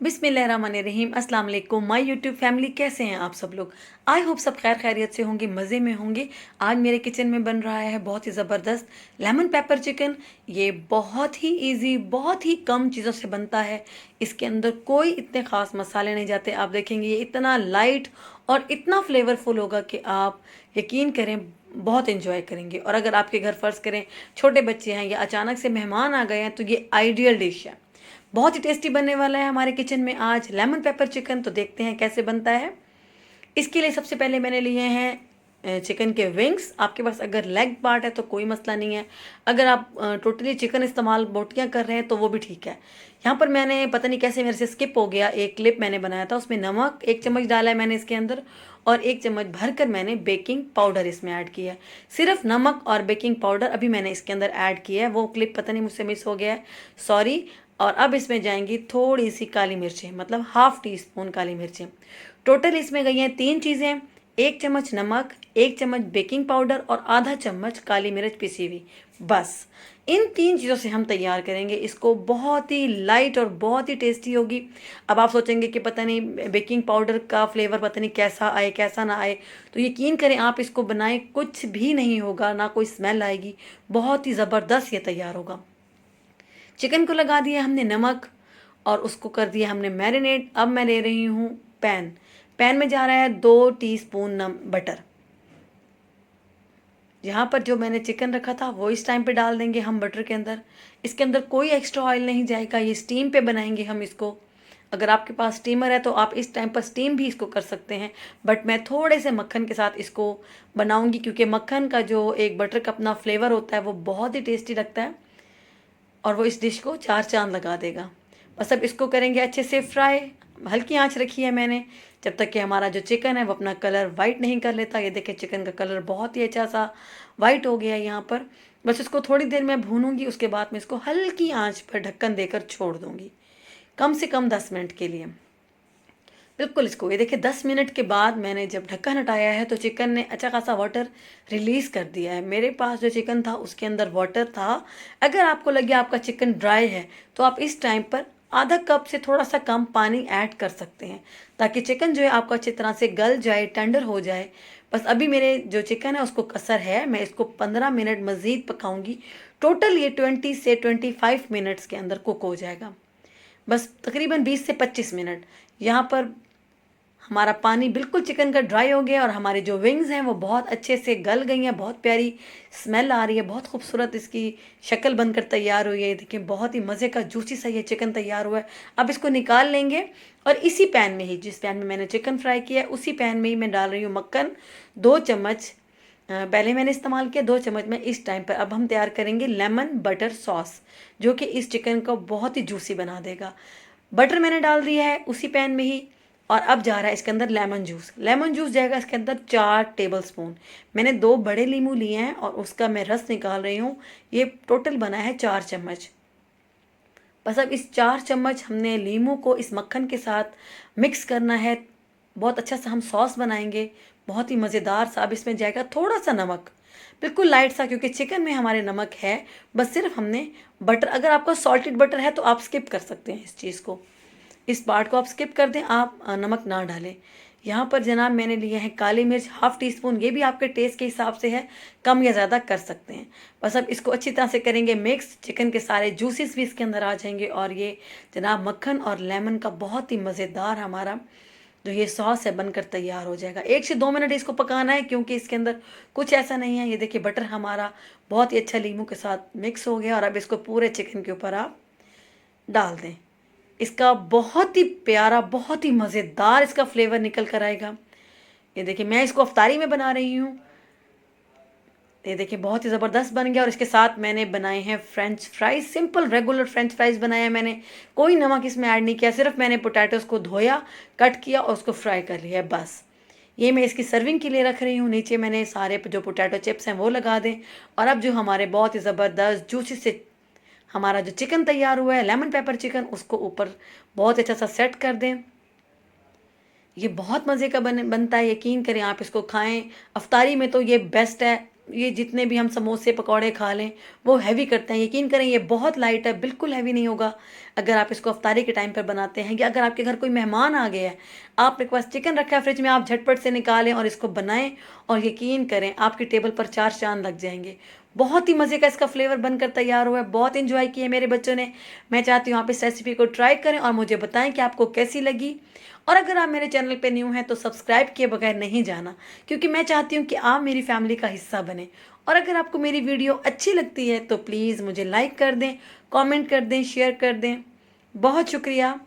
बिस्मिल्लाहिर्रहमानिर्रहीम। अस्सलाम वालेकुम माय यूट्यूब फैमिली, कैसे हैं आप सब लोग। आई होप सब खैर खैरियत से होंगे, मज़े में होंगे। आज मेरे किचन में बन रहा है बहुत ही ज़बरदस्त लेमन पेपर चिकन। ये बहुत ही इजी, बहुत ही कम चीज़ों से बनता है। इसके अंदर कोई इतने ख़ास मसाले नहीं जाते। आप देखेंगे ये इतना लाइट और इतना फ्लेवरफुल होगा कि आप यकीन करें बहुत इन्जॉय करेंगे। और अगर आपके घर फ़र्ज़ करें छोटे बच्चे हैं या अचानक से मेहमान आ गए हैं तो ये आइडियल डिश है। बहुत ही टेस्टी बनने वाला है हमारे किचन में आज लेमन पेपर चिकन। तो देखते हैं कैसे बनता है। इसके लिए सबसे पहले मैंने लिए हैं चिकन के विंग्स। आपके पास अगर लेग पार्ट है तो कोई मसला नहीं है। अगर आप टोटली चिकन इस्तेमाल बोटियाँ कर रहे हैं तो वो भी ठीक है। यहाँ पर मैंने पता नहीं कैसे मेरे से स्किप हो गया, एक क्लिप मैंने बनाया था, उसमें नमक 1 चम्मच डाला है मैंने इसके अंदर, और 1 चम्मच भरकर मैंने बेकिंग पाउडर इसमें ऐड किया है। सिर्फ नमक और बेकिंग पाउडर अभी मैंने इसके अंदर ऐड किया है। वो क्लिप पता नहीं मुझसे मिस हो गया है, सॉरी। और अब इसमें जाएंगी थोड़ी सी काली मिर्चें, मतलब हाफ टी स्पून काली मिर्चें। टोटल इसमें गई हैं 3 चीज़ें: 1 चम्मच नमक, 1 चम्मच बेकिंग पाउडर और आधा चम्मच काली मिर्च पिसी हुई। बस इन 3 चीज़ों से हम तैयार करेंगे इसको। बहुत ही लाइट और बहुत ही टेस्टी होगी। अब आप सोचेंगे कि पता नहीं बेकिंग पाउडर का फ्लेवर पता नहीं कैसा आए कैसा ना आए, तो यकीन करें आप इसको बनाएं, कुछ भी नहीं होगा, ना कोई स्मेल आएगी। बहुत ही ज़बरदस्त ये तैयार होगा। चिकन को लगा दिया हमने नमक और उसको कर दिया हमने मैरिनेट। अब मैं ले रही हूँ पैन। पैन में जा रहा है 2 टीस्पून बटर। यहाँ पर जो मैंने चिकन रखा था वो इस टाइम पे डाल देंगे हम बटर के अंदर। इसके अंदर कोई एक्स्ट्रा ऑयल नहीं जाएगा, ये स्टीम पे बनाएंगे हम इसको। अगर आपके पास स्टीमर है तो आप इस टाइम पर स्टीम भी इसको कर सकते हैं, बट मैं थोड़े से मक्खन के साथ इसको बनाऊंगी क्योंकि मक्खन का जो एक बटर का अपना फ्लेवर होता है वो बहुत ही टेस्टी लगता है और वो इस डिश को 4 चांद लगा देगा। बस अब इसको करेंगे अच्छे से फ्राई। हल्की आंच रखी है मैंने जब तक कि हमारा जो चिकन है वो अपना कलर वाइट नहीं कर लेता। ये देखें चिकन का कलर बहुत ही अच्छा सा वाइट हो गया है यहाँ पर। बस इसको थोड़ी देर मैं भूनूंगी, उसके बाद मैं इसको हल्की आंच पर ढक्कन देकर छोड़ दूंगी, कम से कम 10 मिनट के लिए। बिल्कुल इसको ये देखिए 10 मिनट के बाद मैंने जब ढक्कन हटाया है तो चिकन ने अच्छा खासा वाटर रिलीज़ कर दिया है। मेरे पास जो चिकन था उसके अंदर वाटर था। अगर आपको लगे आपका चिकन ड्राई है तो आप इस टाइम पर आधा कप से थोड़ा सा कम पानी ऐड कर सकते हैं ताकि चिकन जो है आपका अच्छी तरह से गल जाए, टेंडर हो जाए। बस अभी मेरे जो चिकन है उसको कसर है, मैं इसको 15 मिनट मज़ीद पकाऊंगी। टोटल ये 20 से 25 मिनट्स के अंदर कुक हो जाएगा। बस तकरीबन 20 से 25 मिनट। यहाँ पर हमारा पानी बिल्कुल चिकन का ड्राई हो गया और हमारी जो विंग्स हैं वो बहुत अच्छे से गल गई हैं। बहुत प्यारी स्मेल आ रही है, बहुत खूबसूरत इसकी शक्ल बनकर तैयार हुई है। देखिए बहुत ही मज़े का जूसी सा ये चिकन तैयार हुआ है। अब इसको निकाल लेंगे और इसी पैन में ही, जिस पैन में मैंने चिकन फ्राई किया है उसी पैन में ही मैं डाल रही हूँ मक्खन। 2 चम्मच पहले मैंने इस्तेमाल किया, 2 चम्मच में इस टाइम पर। अब हम तैयार करेंगे लेमन बटर सॉस जो कि इस चिकन को बहुत ही जूसी बना देगा। बटर मैंने डाल दिया है उसी पैन में ही। और अब जा रहा है इसके अंदर लेमन जूस। लेमन जूस जाएगा इसके अंदर 4 टेबल स्पून। मैंने 2 बड़े नींबू लिए हैं और उसका मैं रस निकाल रही हूँ। ये टोटल बना है 4 चम्मच। बस अब इस 4 चम्मच हमने नींबू को इस मक्खन के साथ मिक्स करना है। बहुत अच्छा सा हम सॉस बनाएंगे, बहुत ही मज़ेदार सा। अब इसमें जाएगा थोड़ा सा नमक, बिल्कुल लाइट सा, क्योंकि चिकन में हमारे नमक है। बस सिर्फ हमने बटर, अगर आपका सॉल्टेड बटर है तो आप स्किप कर सकते हैं इस चीज़ को, इस पार्ट को आप स्किप कर दें, आप नमक ना डालें। यहाँ पर जनाब मैंने लिए हैं काली मिर्च हाफ टी स्पून। ये भी आपके टेस्ट के हिसाब से है, कम या ज़्यादा कर सकते हैं। बस अब इसको अच्छी तरह से करेंगे मिक्स। चिकन के सारे जूसेस भी इसके अंदर आ जाएंगे और ये जनाब मक्खन और लेमन का बहुत ही मज़ेदार हमारा जो ये सॉस है बनकर तैयार हो जाएगा। 1 से 2 मिनट इसको पकाना है क्योंकि इसके अंदर कुछ ऐसा नहीं है। ये देखिए बटर हमारा बहुत ही अच्छा नींबू के साथ मिक्स हो गया और अब इसको पूरे चिकन के ऊपर आप डाल दें। इसका बहुत ही प्यारा, बहुत ही मज़ेदार इसका फ्लेवर निकल कर आएगा। ये देखिए मैं इसको अफ्तारी में बना रही हूँ। ये देखिए बहुत ही ज़बरदस्त बन गया। और इसके साथ मैंने बनाए हैं French fries, simple regular French fries बनाया है मैंने। कोई नमक इसमें ऐड नहीं किया, सिर्फ मैंने पोटैटोज़ को धोया, कट किया और उसको फ्राई कर लिया है बस। ये मैं इसकी सर्विंग के लिए रख रही हूँ। नीचे मैंने सारे जो पोटैटो चिप्स हैं वो लगा दें। और अब जो हमारे बहुत ही ज़बरदस्त जूसी से हमारा जो चिकन तैयार हुआ है, लेमन पेपर चिकन, उसको ऊपर बहुत अच्छा सा सेट कर दें। ये बहुत मज़े का बनता है, यकीन करें आप इसको खाएं। अफ्तारी में तो ये बेस्ट है। ये जितने भी हम समोसे पकौड़े खा लें वो हैवी करते हैं। यकीन करें ये बहुत लाइट है, बिल्कुल हैवी नहीं होगा अगर आप इसको अफ्तारी के टाइम पर बनाते हैं, या अगर आपके घर कोई मेहमान आ गया है, आपके पास चिकन रखा है फ्रिज में, आप झटपट से निकालें और इसको बनाएं, और यकीन करें आपकी टेबल पर 4 चांद लग जाएंगे। बहुत ही मज़े का इसका फ्लेवर बनकर तैयार हुआ है, बहुत इंजॉय किया मेरे बच्चों ने। मैं चाहती हूँ आप इस रेसिपी को ट्राई करें और मुझे बताएं कि आपको कैसी लगी। और अगर आप मेरे चैनल पे न्यू हैं तो सब्सक्राइब किए बगैर नहीं जाना, क्योंकि मैं चाहती हूँ कि आप मेरी फैमिली का हिस्सा बने। और अगर आपको मेरी वीडियो अच्छी लगती है तो प्लीज़ मुझे लाइक कर दें, कमेंट कर दें, शेयर कर दें। बहुत शुक्रिया।